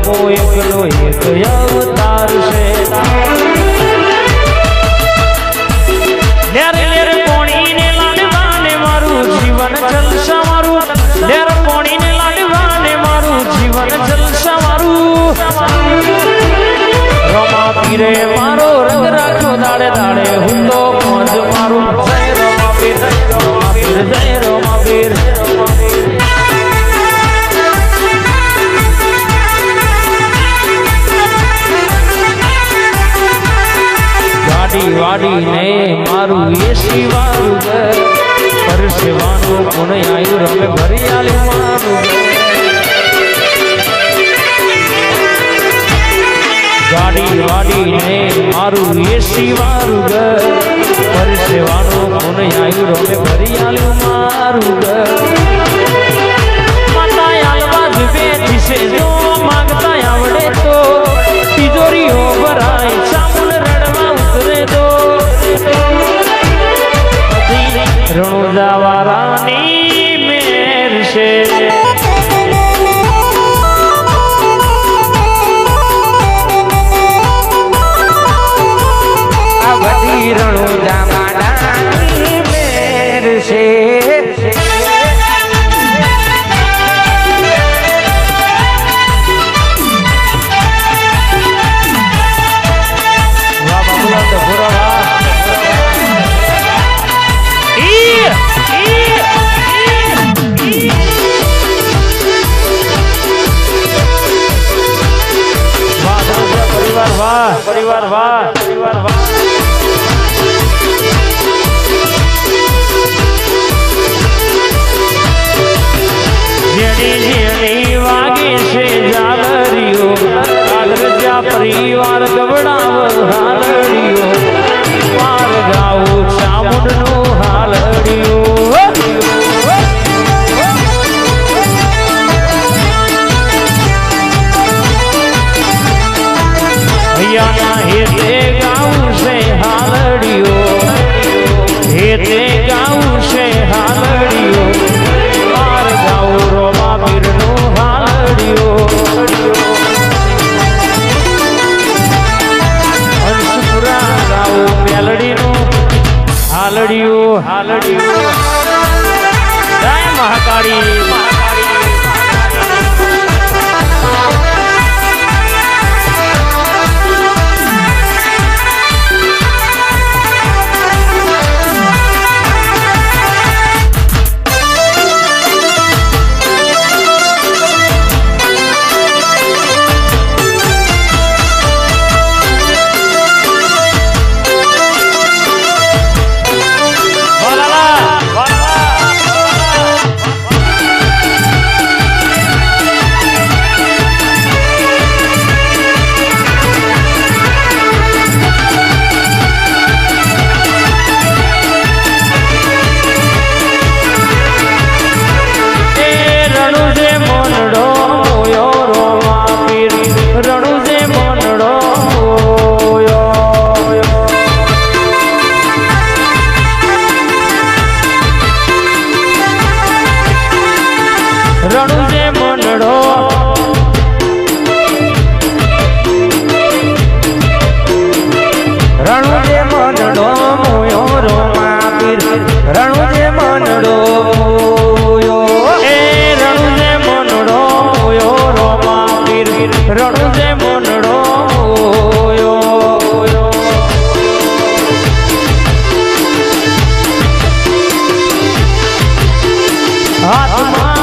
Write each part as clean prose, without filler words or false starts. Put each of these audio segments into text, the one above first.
રોમો એકલો એક અવતાર છે લેર લેર પોણીને લાડવાને મારું જીવન જલસા મારું લેર પોણીને લાડવાને મારું જીવન જલસા મારું રોમા પીરે મારો રંગ રાખો દાડે દાડે હું તો મોજ મારું જય રોમા પીર જય રોમા પીર જય રોમા પીર વાડી વાડી ને મારું એસી વારું ઘર પરસેવાનું કોણ આયુ રમે ભરી આલ્યું મારું ગાડી વાડી ને મારું એસી વારું ઘર પરસેવાનું કોણ આયુ રમે ભરી આલ્યું મારું ઘર માતા આલવા જ બેઠી છે જો માંગતા આવડે તો તિજોરીઓ ભરાય સામુલ રડવા ઉતરે તો રણુજા વારાની મેર છે આ બધી રણુજા વારાની મેર છે પરિવાર વાહ પરિવાર વાહ જેની જેની વાગે છે જાલરીઓ કાગરજા પરિવાર ગવડાવ હાલડીઓ માર ગાવું ચામુંડનો હાલડીઓ હેતે ગાવું છે હાલડીઓ હેતે ગાવું છે હાલડીઓ માર ગાવું રોમા પીરનો હાલડીઓ હંસપુરા ગાવું મેલડીનો હાલડીઓ હાલડીઓ જય મહાકાળી રણુજે મનડો રણુજે મનડો મોયો રોમા પીર રણુજે મનડો મોયો એ રણુજે મનડો મોયો રોમા પીર રણુજે મનડો મોયો હાથમાં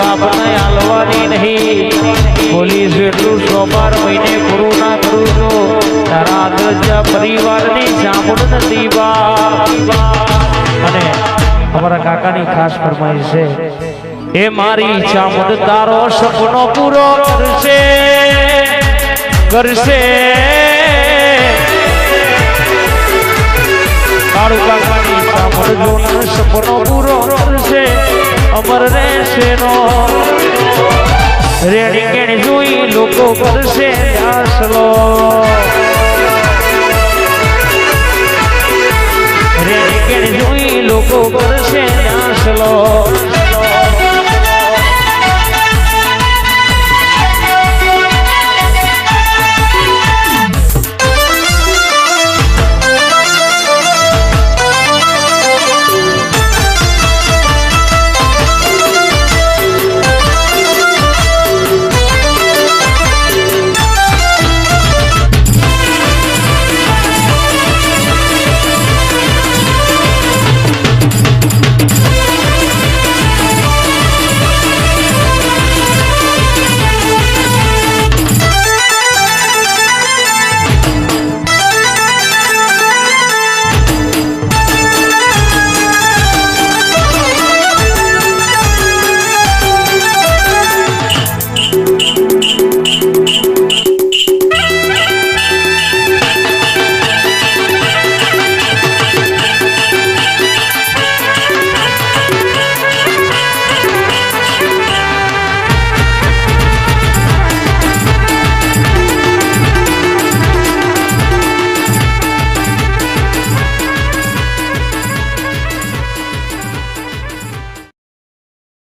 બાપને હાલવાની નહીં. પોલીસ એટલું 112 મહિને પૂરું ના કરું તો તારા દરજા પરિવારની સાંભળ નથી બાપ. અને અમારા કાકાની ખાસ ફરમાઈશ છે, એ મારી ઈચ્છા મત તારો સપનો પૂરો કરશે કરશે. કાળુ કાકાની ઈચ્છા મત જોનાર સપનો પૂરો કરશે અમર રહેશે નો. રેડી કેણી જોઈ લોકો કરશે હાસલો. રેડી કેણી જોઈ લોકો કરશે હાસલો.